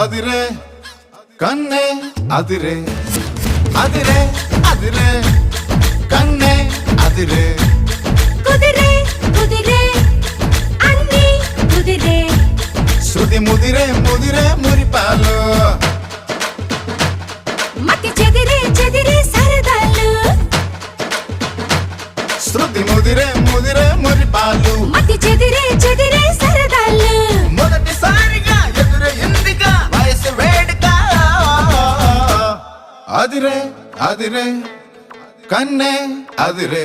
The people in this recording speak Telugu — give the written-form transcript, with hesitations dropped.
అదిరే కన్నే అదిరే అదిరే అదిరే కన్నే అదిరే కుదిరే కుదిరే అన్ని కుదిరే శృతి ముదిరే ముదిరే మురిపాలు మతి చెదిరే చెదిరే సరదాలు శృతి ముదిరే ముదిరే మురిపాలు మతి చెదిరే చెదిరే సరదాలు మొదటిసారిగా ఎదురైందిగా వయసు వేడుక అదిరే అదిరే కన్నే అదిరే